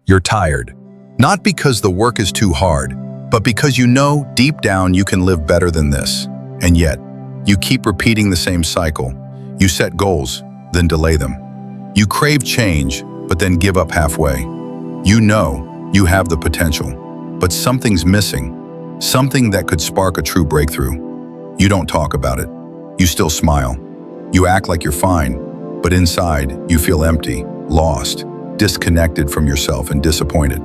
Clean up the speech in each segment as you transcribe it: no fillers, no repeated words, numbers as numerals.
You're tired. Not because the work is too hard, but because you know deep down you can live better than this. And yet, you keep repeating the same cycle. You set goals, then delay them. You crave change, but then give up halfway. You know you have the potential, but something's missing, something that could spark a true breakthrough. You don't talk about it. You still smile. You act like you're fine, but inside you feel empty, lost, disconnected from yourself and disappointed.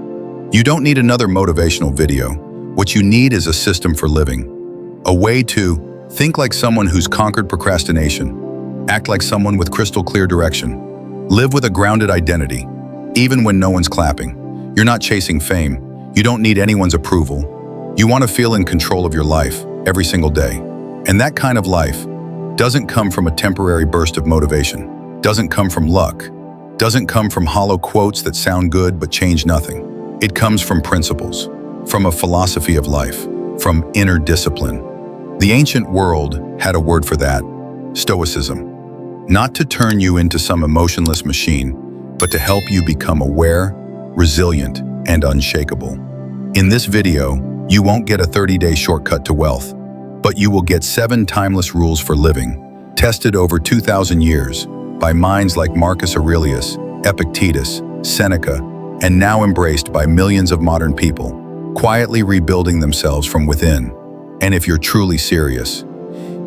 You don't need another motivational video. What you need is a system for living. A way to think like someone who's conquered procrastination, act like someone with crystal clear direction, live with a grounded identity, even when no one's clapping. You're not chasing fame. You don't need anyone's approval. You want to feel in control of your life every single day. And that kind of life doesn't come from a temporary burst of motivation, doesn't come from luck, doesn't come from hollow quotes that sound good but change nothing. It comes from principles, from a philosophy of life, from inner discipline. The ancient world had a word for that: Stoicism. Not to turn you into some emotionless machine, but to help you become aware, resilient, and unshakable. In this video, you won't get a 30-day shortcut to wealth, but you will get 7 timeless rules for living, tested over 2,000 years by minds like Marcus Aurelius, Epictetus, Seneca, and now embraced by millions of modern people, quietly rebuilding themselves from within. And if you're truly serious,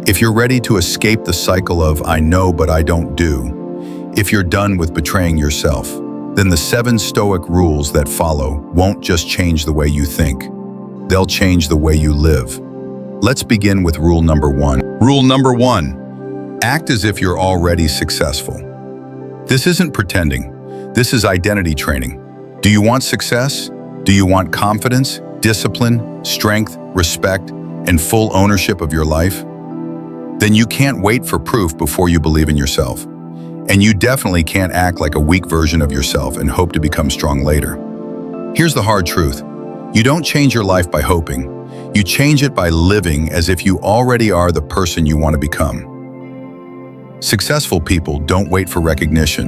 if you're ready to escape the cycle of "I know but I don't do," if you're done with betraying yourself, then the 7 Stoic rules that follow won't just change the way you think. They'll change the way you live. Let's begin with rule number 1. Rule number 1. Act as if you're already successful. This isn't pretending. This is identity training. Do you want success? Do you want confidence, discipline, strength, respect, and full ownership of your life? Then you can't wait for proof before you believe in yourself. And you definitely can't act like a weak version of yourself and hope to become strong later. Here's the hard truth. You don't change your life by hoping. You change it by living as if you already are the person you want to become. Successful people don't wait for recognition.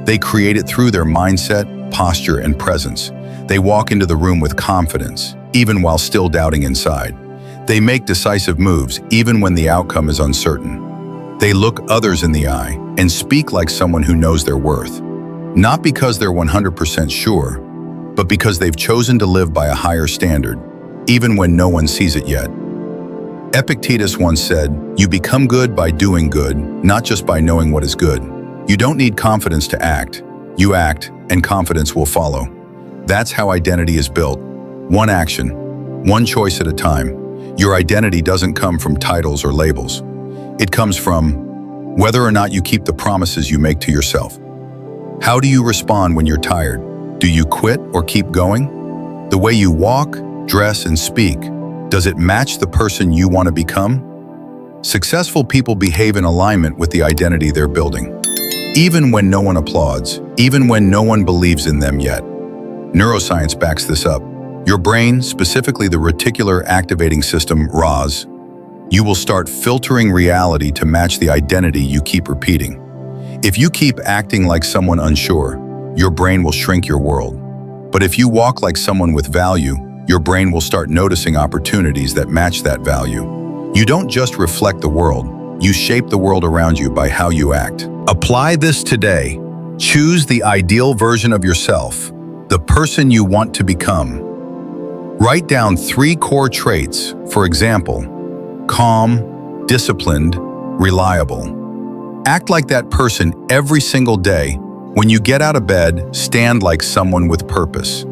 They create it through their mindset, posture, and presence. They walk into the room with confidence, even while still doubting inside. They make decisive moves, even when the outcome is uncertain. They look others in the eye and speak like someone who knows their worth. Not because they're 100% sure, but because they've chosen to live by a higher standard, even when no one sees it yet. Epictetus once said, "You become good by doing good, not just by knowing what is good." You don't need confidence to act. You act, and confidence will follow. That's how identity is built. One action, one choice at a time. Your identity doesn't come from titles or labels. It comes from whether or not you keep the promises you make to yourself. How do you respond when you're tired? Do you quit or keep going? The way you walk, dress, and speak, does it match the person you want to become? Successful people behave in alignment with the identity they're building. Even when no one applauds, even when no one believes in them yet. Neuroscience backs this up. Your brain, specifically the reticular activating system, RAS, you will start filtering reality to match the identity you keep repeating. If you keep acting like someone unsure, your brain will shrink your world. But if you walk like someone with value, your brain will start noticing opportunities that match that value. You don't just reflect the world, you shape the world around you by how you act. Apply this today. Choose the ideal version of yourself, the person you want to become. Write down 3 core traits, for example, calm, disciplined, reliable. Act like that person every single day. When you get out of bed, stand like someone with purpose.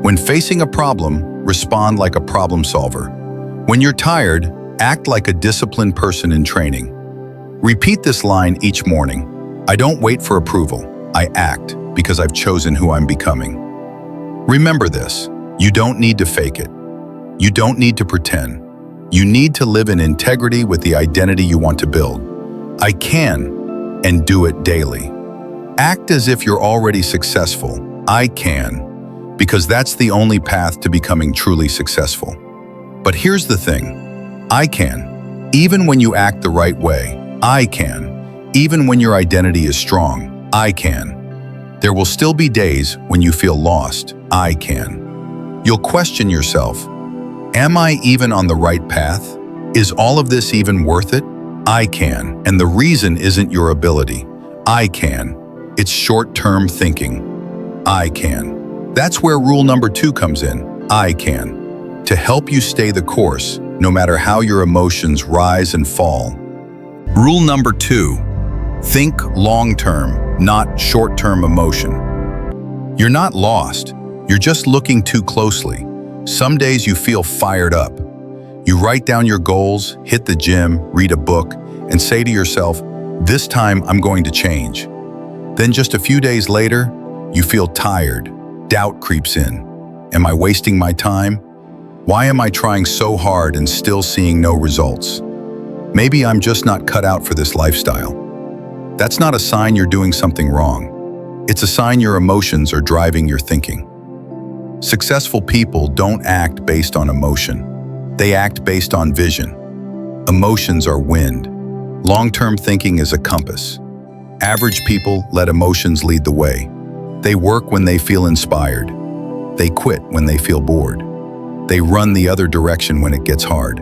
When facing a problem, respond like a problem solver. When you're tired, act like a disciplined person in training. Repeat this line each morning. I don't wait for approval. I act because I've chosen who I'm becoming. Remember this. You don't need to fake it. You don't need to pretend. You need to live in integrity with the identity you want to build. I can, and do it daily. Act as if you're already successful. I can, because that's the only path to becoming truly successful. But here's the thing. I can, even when you act the right way. I can, even when your identity is strong. I can. There will still be days when you feel lost. I can. You'll question yourself. Am I even on the right path? Is all of this even worth it? I can. And the reason isn't your ability. I can. It's short-term thinking. I can. That's where rule number 2 comes in. I can. To help you stay the course, no matter how your emotions rise and fall. Rule number 2. Think long-term, not short-term emotion. You're not lost. You're just looking too closely. Some days you feel fired up. You write down your goals, hit the gym, read a book, and say to yourself, this time I'm going to change. Then just a few days later, you feel tired. Doubt creeps in. Am I wasting my time? Why am I trying so hard and still seeing no results? Maybe I'm just not cut out for this lifestyle. That's not a sign you're doing something wrong. It's a sign your emotions are driving your thinking. Successful people don't act based on emotion. They act based on vision. Emotions are wind. Long-term thinking is a compass. Average people let emotions lead the way. They work when they feel inspired. They quit when they feel bored. They run the other direction when it gets hard.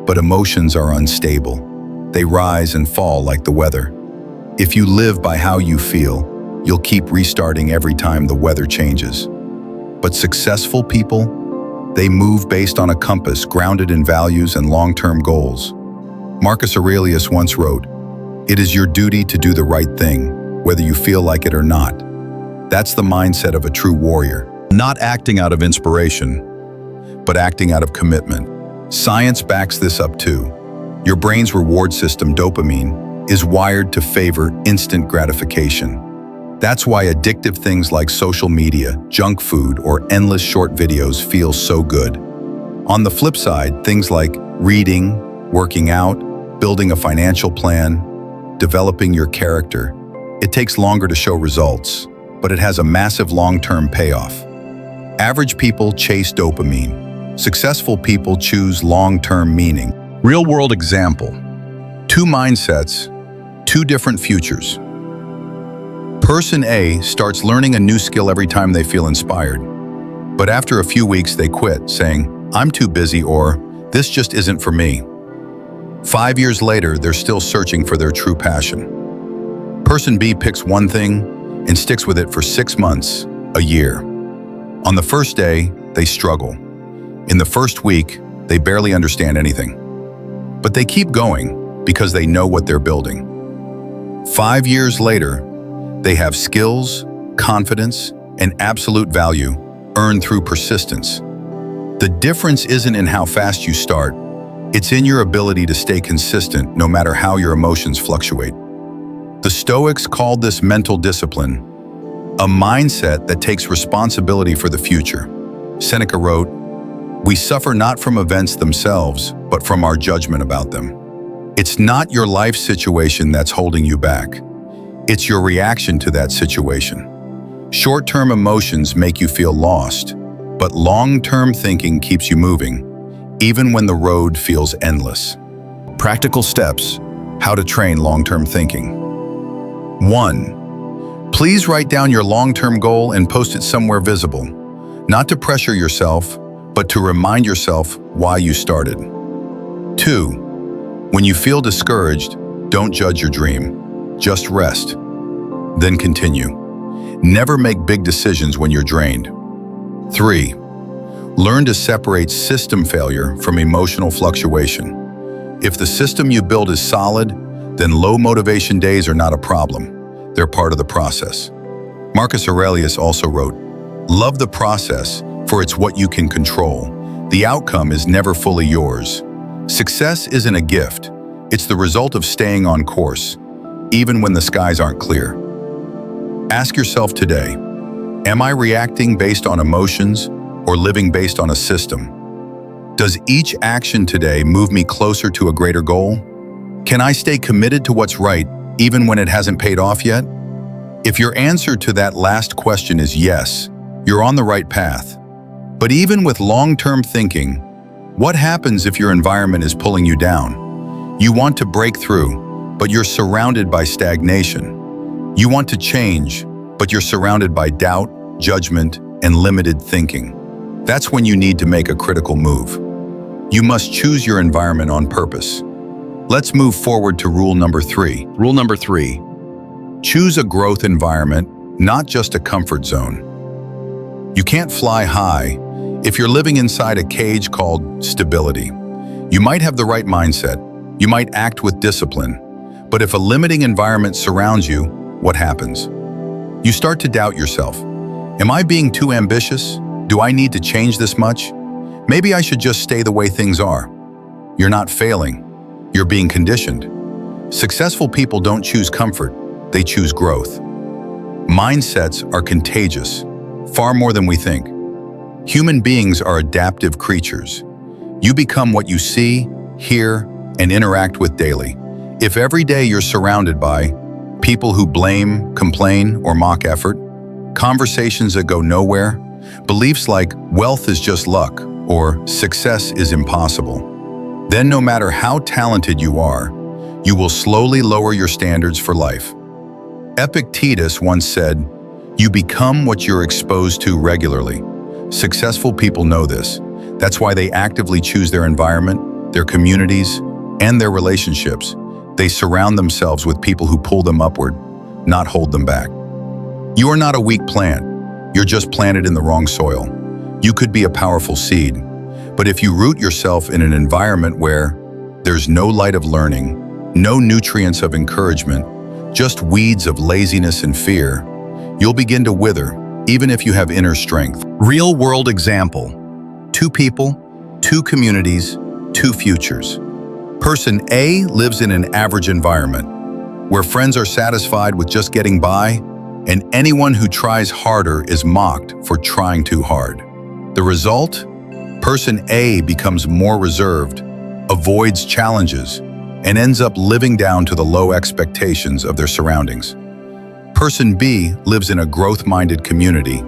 But emotions are unstable. They rise and fall like the weather. If you live by how you feel, you'll keep restarting every time the weather changes. But successful people, they move based on a compass grounded in values and long-term goals. Marcus Aurelius once wrote, "It is your duty to do the right thing, whether you feel like it or not." That's the mindset of a true warrior. Not acting out of inspiration, but acting out of commitment. Science backs this up too. Your brain's reward system, dopamine, is wired to favor instant gratification. That's why addictive things like social media, junk food, or endless short videos feel so good. On the flip side, things like reading, working out, building a financial plan, developing your character, it takes longer to show results, but it has a massive long-term payoff. Average people chase dopamine. Successful people choose long-term meaning. Real-world example. 2 mindsets, 2 different futures. Person A starts learning a new skill every time they feel inspired. But after a few weeks, they quit, saying, "I'm too busy," or "This just isn't for me." 5 years later, they're still searching for their true passion. Person B picks one thing and sticks with it for 6 months, a year. On the first day, they struggle. In the first week, they barely understand anything. But they keep going because they know what they're building. 5 years later, they have skills, confidence, and absolute value earned through persistence. The difference isn't in how fast you start, it's in your ability to stay consistent no matter how your emotions fluctuate. The Stoics called this mental discipline, a mindset that takes responsibility for the future. Seneca wrote, "We suffer not from events themselves, but from our judgment about them." It's not your life situation that's holding you back. It's your reaction to that situation. Short-term emotions make you feel lost, but long-term thinking keeps you moving, even when the road feels endless. Practical steps: how to train long-term thinking. 1. Please write down your long-term goal and post it somewhere visible, not to pressure yourself, but to remind yourself why you started. 2. When you feel discouraged, don't judge your dream. Just rest. Then continue. Never make big decisions when you're drained. 3. Learn to separate system failure from emotional fluctuation. If the system you build is solid, then low motivation days are not a problem. They're part of the process. Marcus Aurelius also wrote, "Love the process, for it's what you can control. The outcome is never fully yours." Success isn't a gift. It's the result of staying on course, even when the skies aren't clear. Ask yourself today, am I reacting based on emotions or living based on a system? Does each action today move me closer to a greater goal? Can I stay committed to what's right even when it hasn't paid off yet? If your answer to that last question is yes, you're on the right path. But even with long-term thinking, what happens if your environment is pulling you down? You want to break through, but you're surrounded by stagnation. You want to change, but you're surrounded by doubt, judgment, and limited thinking. That's when you need to make a critical move. You must choose your environment on purpose. Let's move forward to rule number 3. Rule number 3. Choose a growth environment, not just a comfort zone. You can't fly high if you're living inside a cage called stability. You might have the right mindset, you might act with discipline, but if a limiting environment surrounds you, what happens? You start to doubt yourself. Am I being too ambitious? Do I need to change this much? Maybe I should just stay the way things are. You're not failing, you're being conditioned. Successful people don't choose comfort, they choose growth. Mindsets are contagious, far more than we think. Human beings are adaptive creatures. You become what you see, hear, and interact with daily. If every day you're surrounded by people who blame, complain, or mock effort, conversations that go nowhere, beliefs like wealth is just luck or success is impossible, then no matter how talented you are, you will slowly lower your standards for life. Epictetus once said, "You become what you're exposed to regularly." Successful people know this. That's why they actively choose their environment, their communities, and their relationships. They surround themselves with people who pull them upward, not hold them back. You are not a weak plant. You're just planted in the wrong soil. You could be a powerful seed, but if you root yourself in an environment where there's no light of learning, no nutrients of encouragement, just weeds of laziness and fear, you'll begin to wither, even if you have inner strength. Real-world example. 2 people, 2 communities, 2 futures. Person A lives in an average environment, where friends are satisfied with just getting by, and anyone who tries harder is mocked for trying too hard. The result? Person A becomes more reserved, avoids challenges, and ends up living down to the low expectations of their surroundings. Person B lives in a growth-minded community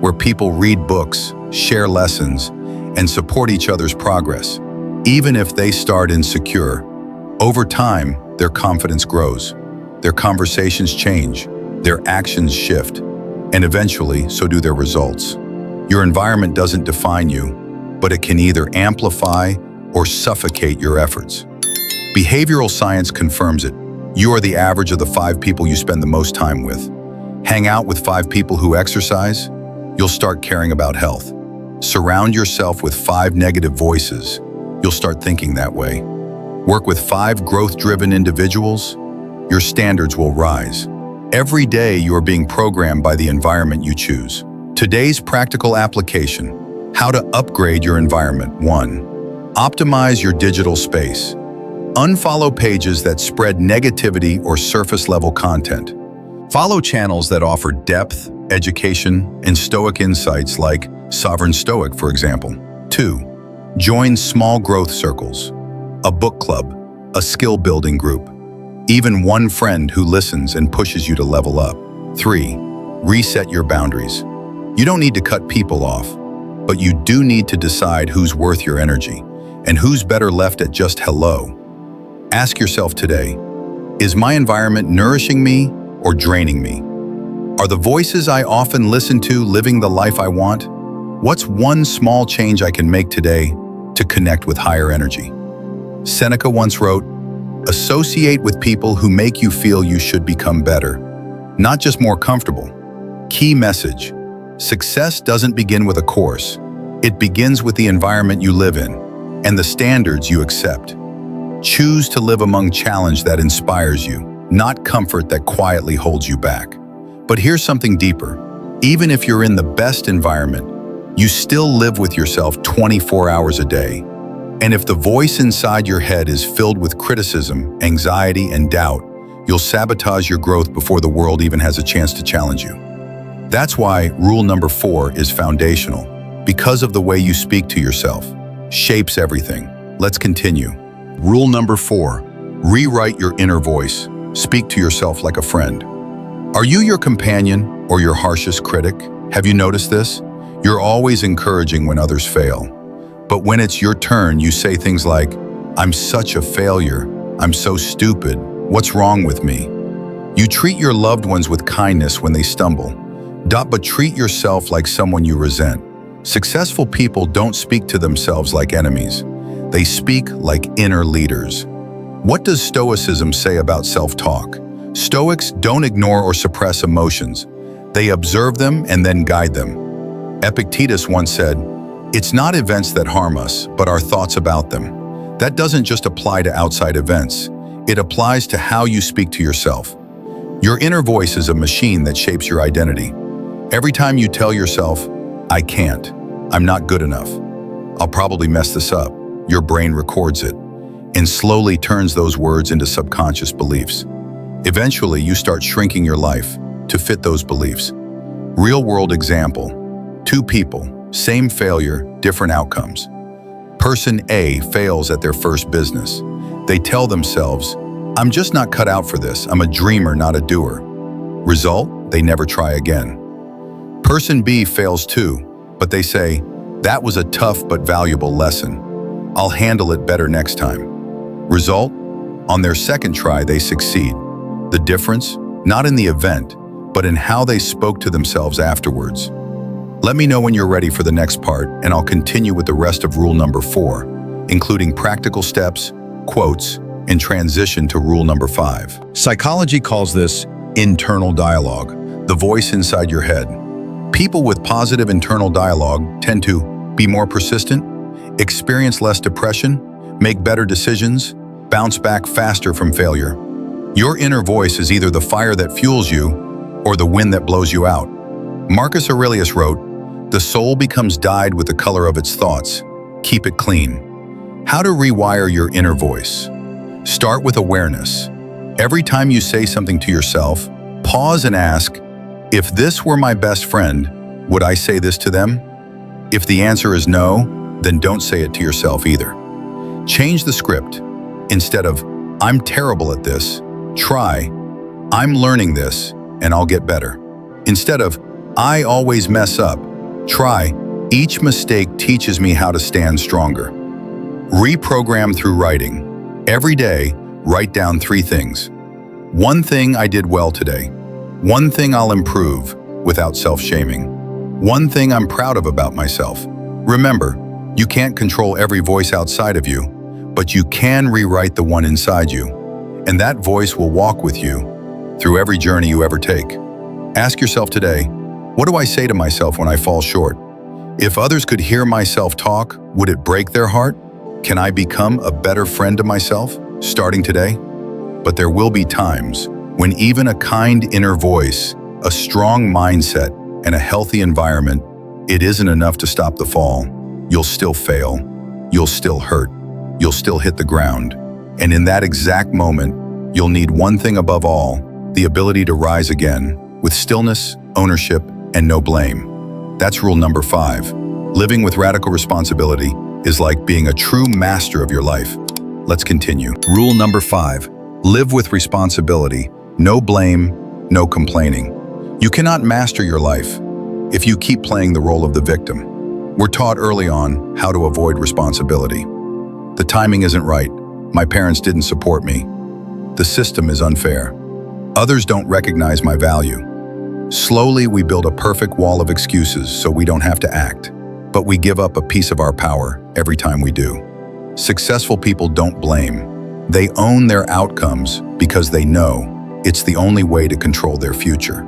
where people read books, share lessons, and support each other's progress. Even if they start insecure, over time, their confidence grows, their conversations change, their actions shift, and eventually, so do their results. Your environment doesn't define you, but it can either amplify or suffocate your efforts. Behavioral science confirms it. You are the average of the 5 people you spend the most time with. Hang out with 5 people who exercise, you'll start caring about health. Surround yourself with 5 negative voices, you'll start thinking that way. Work with 5 growth-driven individuals, your standards will rise. Every day you are being programmed by the environment you choose. Today's practical application: how to upgrade your environment. 1. Optimize your digital space. Unfollow pages that spread negativity or surface-level content. Follow channels that offer depth, education, and Stoic insights like Sovereign Stoic, for example. 2. Join small growth circles, a book club, a skill-building group, even one friend who listens and pushes you to level up. 3. Reset your boundaries. You don't need to cut people off, but you do need to decide who's worth your energy and who's better left at just hello. Ask yourself today, is my environment nourishing me or draining me? Are the voices I often listen to living the life I want? What's one small change I can make today to connect with higher energy? Seneca once wrote, "Associate with people who make you feel you should become better, not just more comfortable." Key message: success doesn't begin with a course. It begins with the environment you live in and the standards you accept. Choose to live among challenge that inspires you, not comfort that quietly holds you back. But here's something deeper. Even if you're in the best environment, you still live with yourself 24 hours a day. And if the voice inside your head is filled with criticism, anxiety, and doubt, you'll sabotage your growth before the world even has a chance to challenge you. That's why rule number 4 is foundational. Because of the way you speak to yourself, shapes everything. Let's continue. Rule number 4, rewrite your inner voice. Speak to yourself like a friend. Are you your companion or your harshest critic? Have you noticed this? You're always encouraging when others fail. But when it's your turn, you say things like, "I'm such a failure. I'm so stupid. What's wrong with me?" You treat your loved ones with kindness when they stumble. But treat yourself like someone you resent. Successful people don't speak to themselves like enemies. They speak like inner leaders. What does Stoicism say about self-talk? Stoics don't ignore or suppress emotions. They observe them and then guide them. Epictetus once said, "It's not events that harm us, but our thoughts about them." That doesn't just apply to outside events. It applies to how you speak to yourself. Your inner voice is a machine that shapes your identity. Every time you tell yourself, "I can't, I'm not good enough, I'll probably mess this up," your brain records it and slowly turns those words into subconscious beliefs. Eventually, you start shrinking your life to fit those beliefs. Real-world example. Two people, same failure, different outcomes. Person A fails at their first business. They tell themselves, "I'm just not cut out for this. I'm a dreamer, not a doer." Result, they never try again. Person B fails too, but they say, "That was a tough but valuable lesson. I'll handle it better next time." Result, on their second try, they succeed. The difference, not in the event, but in how they spoke to themselves afterwards. Let me know when you're ready for the next part, and I'll continue with the rest of rule number 4, including practical steps, quotes, and transition to rule number 5. Psychology calls this internal dialogue, the voice inside your head. People with positive internal dialogue tend to be more persistent, experience less depression, make better decisions, bounce back faster from failure. Your inner voice is either the fire that fuels you or the wind that blows you out. Marcus Aurelius wrote, "The soul becomes dyed with the color of its thoughts. Keep it clean." How to rewire your inner voice. Start with awareness. Every time you say something to yourself, pause and ask, "If this were my best friend, would I say this to them?" If the answer is no, then don't say it to yourself either. Change the script. Instead of, "I'm terrible at this," try, "I'm learning this and I'll get better." Instead of, "I always mess up," try, "Each mistake teaches me how to stand stronger." Reprogram through writing. Every day, write down 3 things. One thing I did well today. One thing I'll improve without self-shaming. One thing I'm proud of about myself. Remember, you can't control every voice outside of you, but you can rewrite the one inside you. And that voice will walk with you through every journey you ever take. Ask yourself today, what do I say to myself when I fall short? If others could hear myself talk, would it break their heart? Can I become a better friend to myself, starting today? But there will be times when even a kind inner voice, a strong mindset, and a healthy environment, it isn't enough to stop the fall. You'll still fail. You'll still hurt. You'll still hit the ground. And in that exact moment, you'll need one thing above all, the ability to rise again, with stillness, ownership, and no blame. That's rule number 5. Living with radical responsibility is like being a true master of your life. Let's continue. Rule number 5. Live with responsibility. No blame, no complaining. You cannot master your life if you keep playing the role of the victim. We're taught early on how to avoid responsibility. The timing isn't right. My parents didn't support me. The system is unfair. Others don't recognize my value. Slowly, we build a perfect wall of excuses so we don't have to act. But we give up a piece of our power every time we do. Successful people don't blame. They own their outcomes because they know it's the only way to control their future.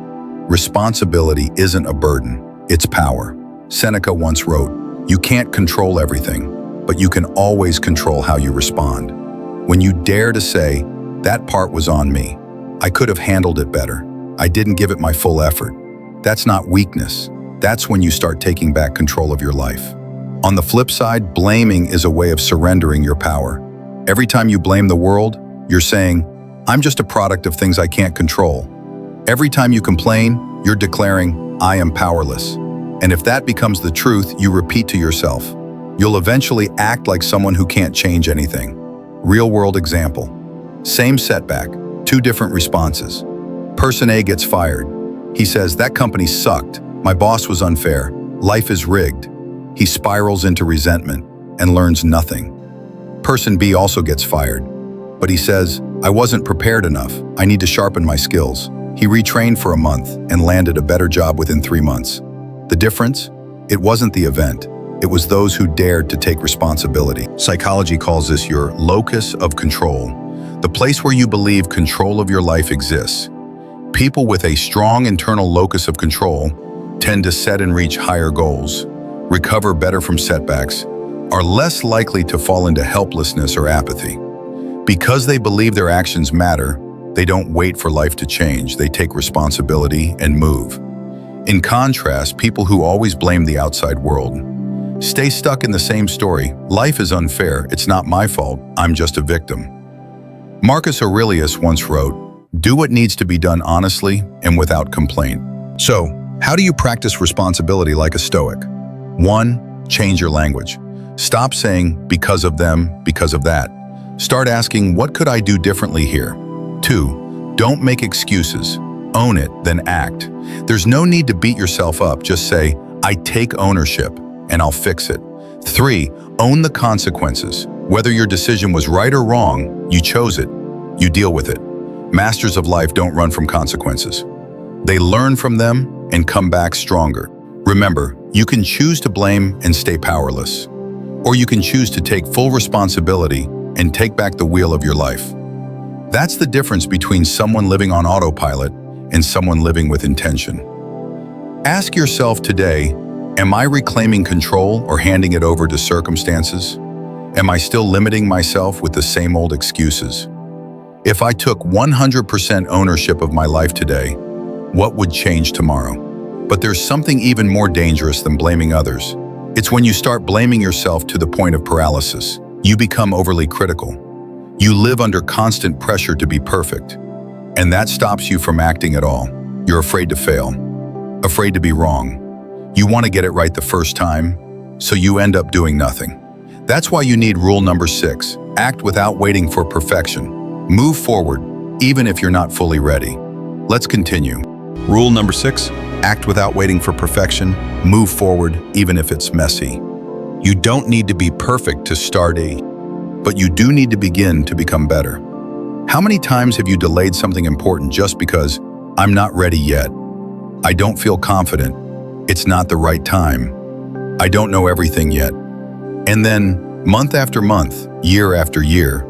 Responsibility isn't a burden, it's power. Seneca once wrote, "You can't control everything, but you can always control how you respond." When you dare to say, "That part was on me. I could have handled it better. I didn't give it my full effort." That's not weakness. That's when you start taking back control of your life. On the flip side, blaming is a way of surrendering your power. Every time you blame the world, you're saying, "I'm just a product of things I can't control." Every time you complain, you're declaring, "I am powerless." And if that becomes the truth you repeat to yourself, you'll eventually act like someone who can't change anything. Real-world example. Same setback, 2 different responses. Person A gets fired. He says, "That company sucked. My boss was unfair. Life is rigged." He spirals into resentment and learns nothing. Person B also gets fired, but he says, I wasn't prepared enough. I need to sharpen my skills. He retrained for a month and landed a better job within 3 months. The difference? It wasn't the event. It was those who dared to take responsibility. Psychology calls this your locus of control, the place where you believe control of your life exists. People with a strong internal locus of control tend to set and reach higher goals, recover better from setbacks, are less likely to fall into helplessness or apathy. Because they believe their actions matter, they don't wait for life to change. They take responsibility and move. In contrast, people who always blame the outside world stay stuck in the same story. Life is unfair. It's not my fault. I'm just a victim. Marcus Aurelius once wrote, "Do what needs to be done honestly and without complaint." So, how do you practice responsibility like a Stoic? 1. Change your language. Stop saying, because of them, because of that. Start asking, what could I do differently here? 2. Don't make excuses. Own it, then act. There's no need to beat yourself up. Just say, I take ownership, and I'll fix it. 3. Own the consequences. Whether your decision was right or wrong, you chose it. You deal with it. Masters of life don't run from consequences. They learn from them and come back stronger. Remember, you can choose to blame and stay powerless, or you can choose to take full responsibility and take back the wheel of your life. That's the difference between someone living on autopilot and someone living with intention. Ask yourself today, am I reclaiming control or handing it over to circumstances? Am I still limiting myself with the same old excuses? If I took 100% ownership of my life today, what would change tomorrow? But there's something even more dangerous than blaming others. It's when you start blaming yourself to the point of paralysis. You become overly critical. You live under constant pressure to be perfect, and that stops you from acting at all. You're afraid to fail, afraid to be wrong. You want to get it right the first time, so you end up doing nothing. That's why you need rule number 6. Act without waiting for perfection. Move forward, even if you're not fully ready. Let's continue. Rule number 6. Act without waiting for perfection. Move forward, even if it's messy. You don't need to be perfect to start but you do need to begin to become better. How many times have you delayed something important just because I'm not ready yet? I don't feel confident. It's not the right time. I don't know everything yet. And then, month after month, year after year,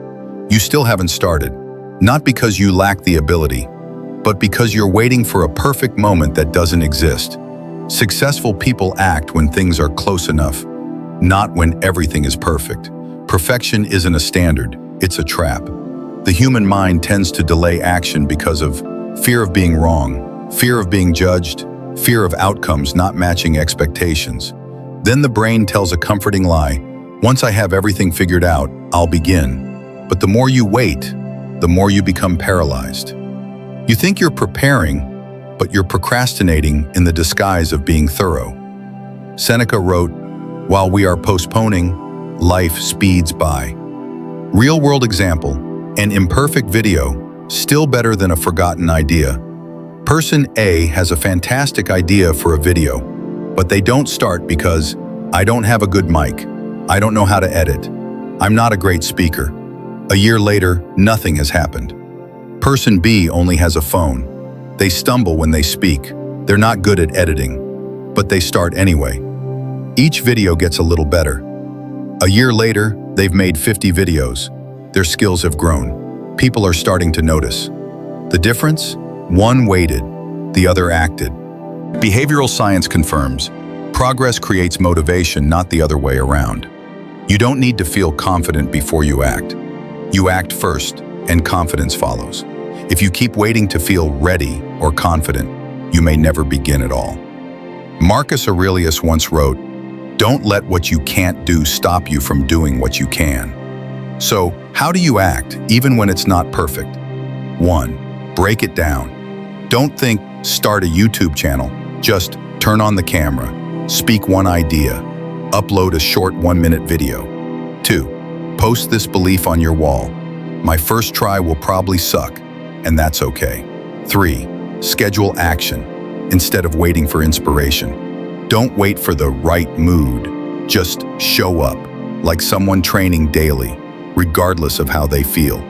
you still haven't started. Not because you lack the ability, but because you're waiting for a perfect moment that doesn't exist. Successful people act when things are close enough, not when everything is perfect. Perfection isn't a standard, it's a trap. The human mind tends to delay action because of fear of being wrong, fear of being judged, fear of outcomes not matching expectations. Then the brain tells a comforting lie. Once I have everything figured out, I'll begin. But the more you wait, the more you become paralyzed. You think you're preparing, but you're procrastinating in the disguise of being thorough. Seneca wrote, "While we are postponing, life speeds by." Real-world example, an imperfect video, still better than a forgotten idea. Person A has a fantastic idea for a video, but they don't start because, I don't have a good mic, I don't know how to edit, I'm not a great speaker. A year later, nothing has happened. Person B only has a phone. They stumble when they speak. They're not good at editing, but they start anyway. Each video gets a little better. A year later, they've made 50 videos. Their skills have grown. People are starting to notice. The difference? One waited, the other acted. Behavioral science confirms, progress creates motivation, not the other way around. You don't need to feel confident before you act. You act first, and confidence follows. If you keep waiting to feel ready or confident, you may never begin at all. Marcus Aurelius once wrote, "Don't let what you can't do stop you from doing what you can." So, how do you act, even when it's not perfect? 1. Break it down. Don't think, start a YouTube channel. Just turn on the camera, speak one idea, upload a short 1-minute video. 2. Post this belief on your wall. My first try will probably suck, and that's okay. 3. Schedule action, instead of waiting for inspiration. Don't wait for the right mood. Just show up, like someone training daily, regardless of how they feel.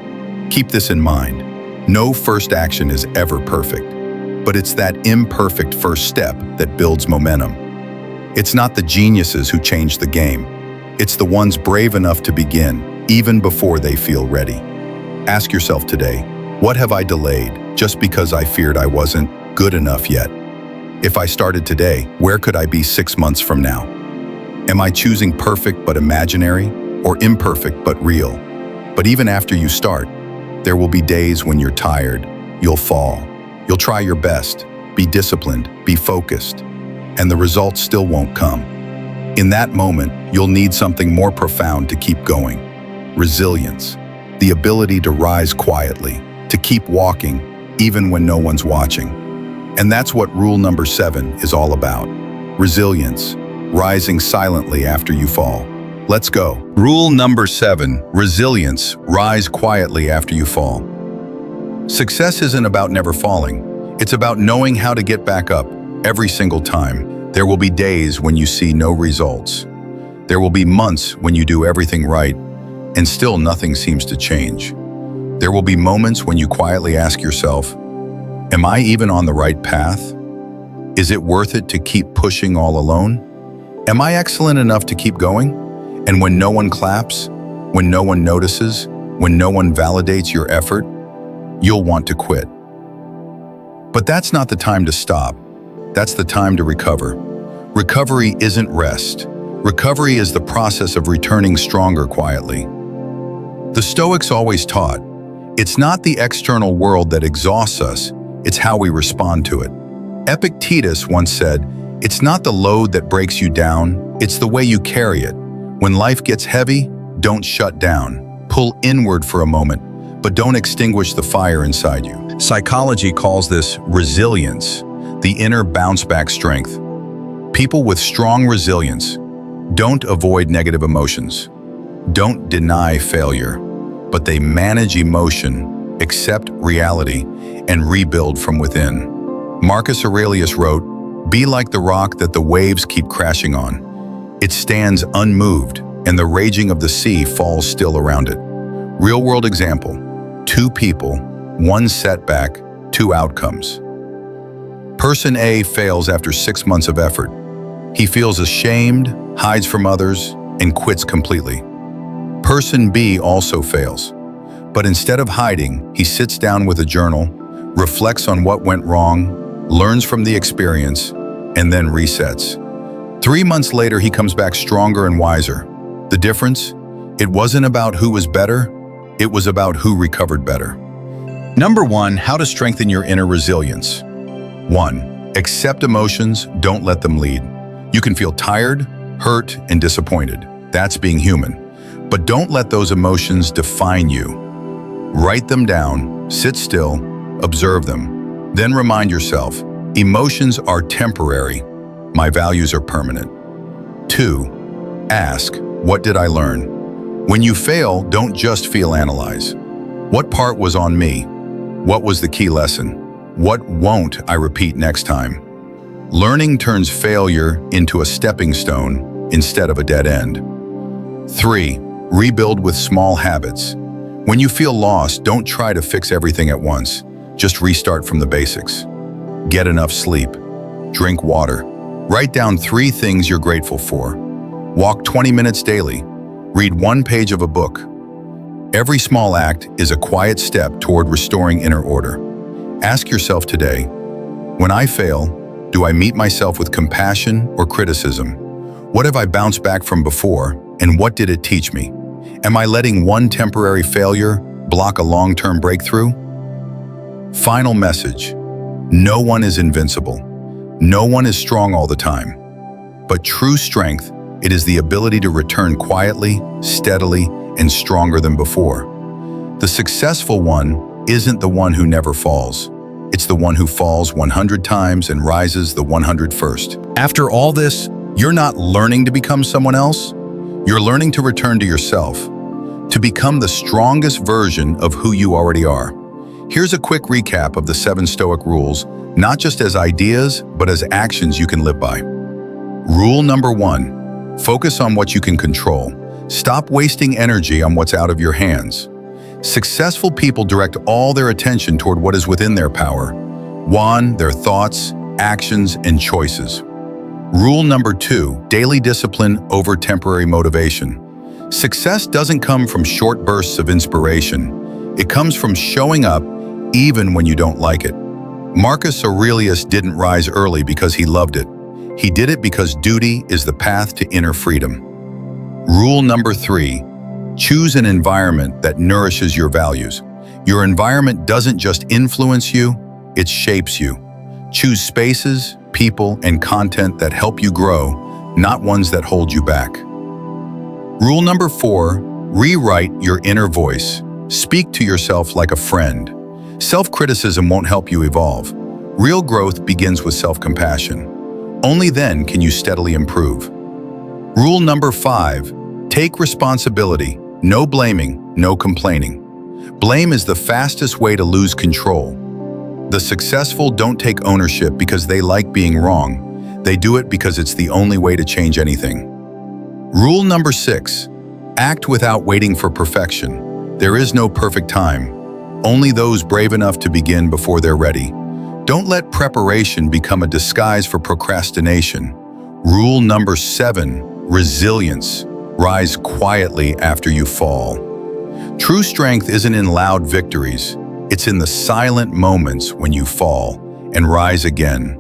Keep this in mind. No first action is ever perfect, but it's that imperfect first step that builds momentum. It's not the geniuses who change the game. It's the ones brave enough to begin, even before they feel ready. Ask yourself today, what have I delayed just because I feared I wasn't good enough yet? If I started today, where could I be 6 months from now? Am I choosing perfect but imaginary, or imperfect but real? But even after you start, there will be days when you're tired, you'll fall, you'll try your best, be disciplined, be focused, and the results still won't come. In that moment, you'll need something more profound to keep going. Resilience, the ability to rise quietly, to keep walking, even when no one's watching. And that's what rule number 7 is all about. Resilience, rising silently after you fall. Let's go. Rule number 7, resilience, rise quietly after you fall. Success isn't about never falling. It's about knowing how to get back up every single time. There will be days when you see no results. There will be months when you do everything right, and still nothing seems to change. There will be moments when you quietly ask yourself, am I even on the right path? Is it worth it to keep pushing all alone? Am I excellent enough to keep going? And when no one claps, when no one notices, when no one validates your effort, you'll want to quit. But that's not the time to stop. That's the time to recover. Recovery isn't rest. Recovery is the process of returning stronger quietly. The Stoics always taught, it's not the external world that exhausts us, it's how we respond to it. Epictetus once said, it's not the load that breaks you down, it's the way you carry it. When life gets heavy, don't shut down. Pull inward for a moment, but don't extinguish the fire inside you. Psychology calls this resilience, the inner bounce-back strength. People with strong resilience don't avoid negative emotions, don't deny failure, but they manage emotion, accept reality, and rebuild from within. Marcus Aurelius wrote, "Be like the rock that the waves keep crashing on. It stands unmoved, and the raging of the sea falls still around it." Real-world example, 2 people, 1 setback, 2 outcomes. Person A fails after 6 months of effort. He feels ashamed, hides from others, and quits completely. Person B also fails, but instead of hiding, he sits down with a journal, reflects on what went wrong, learns from the experience, and then resets. 3 months later, he comes back stronger and wiser. The difference? It wasn't about who was better, it was about who recovered better. Number 1, how to strengthen your inner resilience. 1, accept emotions, don't let them lead. You can feel tired, hurt, and disappointed. That's being human. But don't let those emotions define you. Write them down, sit still, observe them. Then remind yourself, emotions are temporary. My values are permanent. 2, ask, what did I learn? When you fail, don't just analyze. What part was on me? What was the key lesson? What won't I repeat next time? Learning turns failure into a stepping stone instead of a dead end. 3, rebuild with small habits. When you feel lost, don't try to fix everything at once. Just restart from the basics. Get enough sleep. Drink water. Write down 3 things you're grateful for. Walk 20 minutes daily. Read 1 page of a book. Every small act is a quiet step toward restoring inner order. Ask yourself today, when I fail, do I meet myself with compassion or criticism? What have I bounced back from before, and what did it teach me? Am I letting one temporary failure block a long-term breakthrough? Final message. No one is invincible. No one is strong all the time. But true strength, it is the ability to return quietly, steadily, and stronger than before. The successful one isn't the one who never falls. It's the one who falls 100 times and rises the 101st. After all this, you're not learning to become someone else. You're learning to return to yourself, to become the strongest version of who you already are. Here's a quick recap of the 7 Stoic rules, not just as ideas, but as actions you can live by. Rule number 1, focus on what you can control. Stop wasting energy on what's out of your hands. Successful people direct all their attention toward what is within their power. One, their thoughts, actions, and choices. Rule number 2, daily discipline over temporary motivation. Success doesn't come from short bursts of inspiration. It comes from showing up even when you don't like it. Marcus Aurelius didn't rise early because he loved it. He did it because duty is the path to inner freedom. Rule number 3, choose an environment that nourishes your values. Your environment doesn't just influence you, it shapes you. Choose spaces, people, and content that help you grow, not ones that hold you back. Rule number 4, rewrite your inner voice. Speak to yourself like a friend. Self-criticism won't help you evolve. Real growth begins with self-compassion. Only then can you steadily improve. Rule number 5, take responsibility. No blaming, no complaining. Blame is the fastest way to lose control. The successful don't take ownership because they like being wrong. They do it because it's the only way to change anything. Rule number 6, act without waiting for perfection. There is no perfect time. Only those brave enough to begin before they're ready. Don't let preparation become a disguise for procrastination. Rule number 7, resilience. Rise quietly after you fall. True strength isn't in loud victories. It's in the silent moments when you fall and rise again.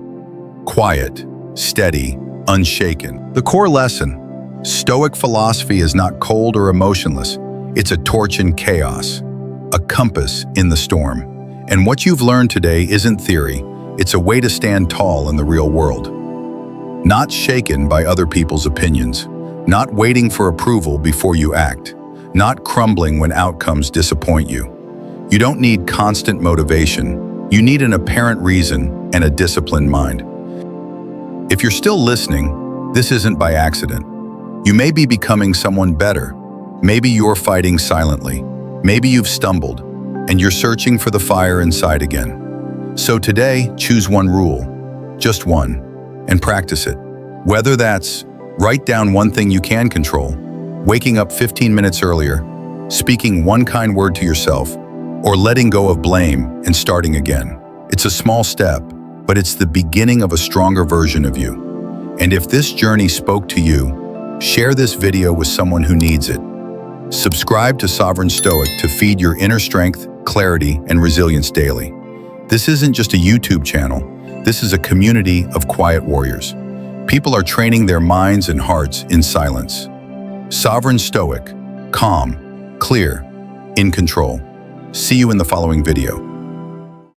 Quiet, steady, unshaken. The core lesson: Stoic philosophy is not cold or emotionless. It's a torch in chaos, a compass in the storm. And what you've learned today isn't theory. It's a way to stand tall in the real world. Not shaken by other people's opinions. Not waiting for approval before you act. Not crumbling when outcomes disappoint you. You don't need constant motivation. You need an apparent reason and a disciplined mind. If you're still listening, this isn't by accident. You may be becoming someone better. Maybe you're fighting silently. Maybe you've stumbled, and you're searching for the fire inside again. So today, choose one rule, just one, and practice it. Whether that's write down one thing you can control, waking up 15 minutes earlier, speaking one kind word to yourself, or letting go of blame and starting again. It's a small step, but it's the beginning of a stronger version of you. And if this journey spoke to you, share this video with someone who needs it. Subscribe to Sovereign Stoic to feed your inner strength, clarity, and resilience daily. This isn't just a YouTube channel. This is a community of quiet warriors. People are training their minds and hearts in silence. Sovereign Stoic, calm, clear, in control. See you in the following video.